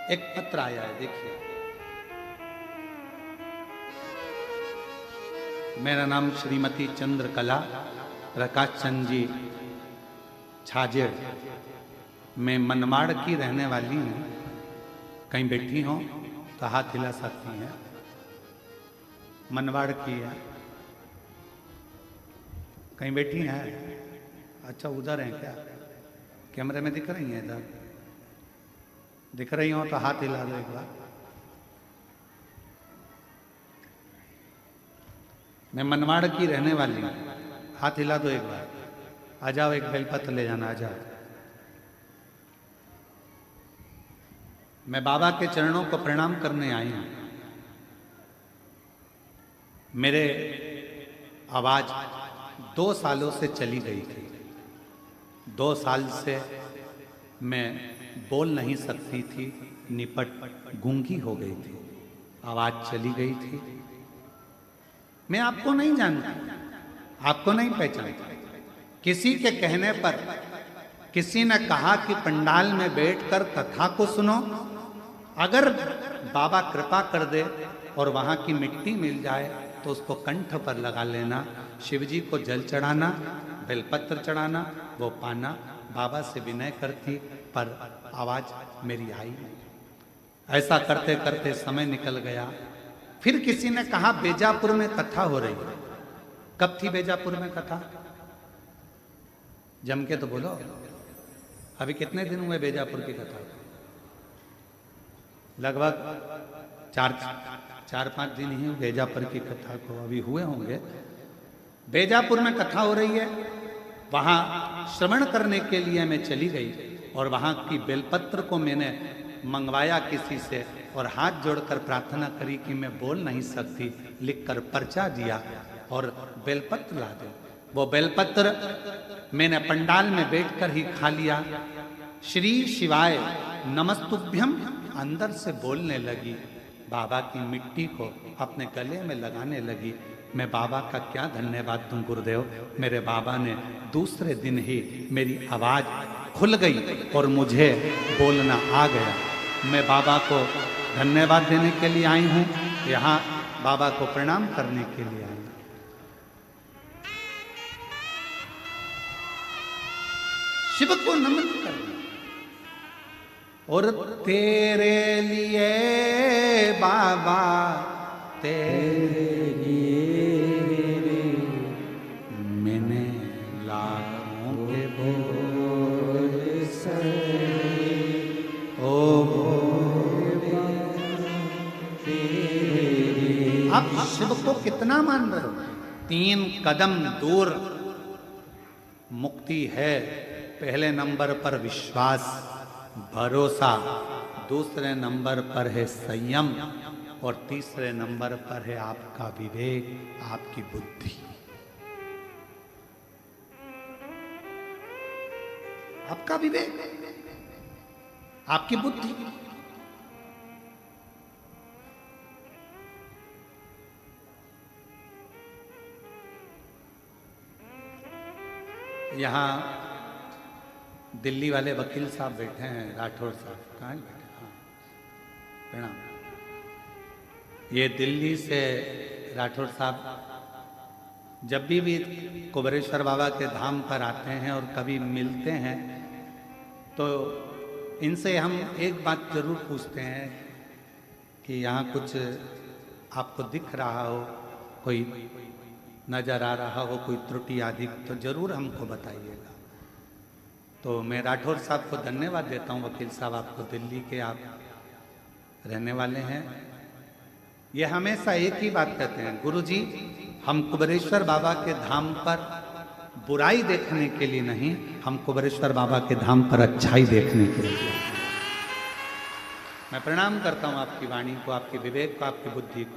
एक पत्र आया है, देखिए। मेरा नाम श्रीमती चंद्रकला प्रकाश चंद जी छाजेड़, मैं मनमाड़ की रहने वाली हूँ। कहीं बैठी हो तो हाथ हिला सकती हैं। मनवाड़ की है, कहीं बैठी हैं? अच्छा, उधर हैं क्या? कैमरे में दिख रही हैं? इधर दिख रही हो तो हाथ हिला दो एक बार। मैं मनवाड़ की रहने वाली हूँ, हाथ हिला दो एक बार। आ जाओ, एक बेलपत्र ले जाना, आ जाओ। मैं बाबा के चरणों को प्रणाम करने आई हूं। मेरे आवाज 2 सालों से चली गई थी। 2 साल से मैं बोल नहीं सकती थी, निपट गूंगी हो गई थी, आवाज चली गई थी। मैं आपको नहीं जानती, आपको नहीं पहचानती। किसी के कहने पर किसी ने कहा कि पंडाल में बैठकर कथा को सुनो। अगर बाबा कृपा कर दे और वहां की मिट्टी मिल जाए तो उसको कंठ पर लगा लेना, शिव जी को जल चढ़ाना, बेलपत्र चढ़ाना, वो पाना। बाबा से विनय करती, पर आवाज मेरी आई नहीं। ऐसा करते करते समय निकल गया। फिर किसी ने कहा बेजापुर में कथा हो रही है। कब थी बेजापुर में कथा? जम के तो बोलो। अभी कितने दिन हुए बेजापुर की कथा? लगभग 4-5 दिन ही बेजापुर की कथा को अभी हुए होंगे। बेजापुर में कथा हो रही है, वहां श्रवण करने के लिए मैं चली गई और वहां की बेलपत्र को मैंने मंगवाया किसी से और हाथ जोड़कर प्रार्थना करी कि मैं बोल नहीं सकती, लिखकर पर्चा दिया और बेलपत्र ला दो। वो बेलपत्र मैंने पंडाल में बैठकर ही खा लिया। श्री शिवाय नमस्तुभ्यम अंदर से बोलने लगी, बाबा की मिट्टी को अपने गले में लगाने लगी। मैं बाबा का क्या धन्यवाद दूं गुरुदेव। मेरे बाबा ने दूसरे दिन ही मेरी आवाज खुल गई और मुझे बोलना आ गया। मैं बाबा को धन्यवाद देने के लिए आई हूं, यहाँ बाबा को प्रणाम करने के लिए आई हूं। शिव को नमन करना और तेरे लिए बाबा, तेरे लिए मैंने लाखों के बोल से ओ आप शिव को कितना मान रहे हो? 3 कदम दूर मुक्ति है। पहले नंबर पर विश्वास, भरोसा, दूसरे नंबर पर है संयम और तीसरे नंबर पर है आपका विवेक, आपकी बुद्धि। आपका विवेक, आपकी बुद्धि। यहां दिल्ली वाले वकील साहब बैठे हैं, राठौर साहब। कहाँ बैठे? हाँ, प्रणाम। ये दिल्ली से राठौर साहब जब भी कुबेरेश्वर बाबा के धाम पर आते हैं और कभी मिलते हैं तो इनसे हम एक बात जरूर पूछते हैं कि यहाँ कुछ आपको दिख रहा हो, कोई नजर आ रहा हो, कोई त्रुटि आदि, तो जरूर हमको बताइएगा। तो मैं राठौर साहब को धन्यवाद देता हूँ। वकील साहब, आपको दिल्ली के आप रहने वाले हैं। ये हमेशा एक ही बात कहते हैं, गुरुजी हम कुबेरेश्वर बाबा के धाम पर बुराई देखने के लिए नहीं, हम कुबेरेश्वर बाबा के धाम पर अच्छाई देखने के लिए। मैं प्रणाम करता हूँ आपकी वाणी को, आपके विवेक को, आपकी बुद्धि को।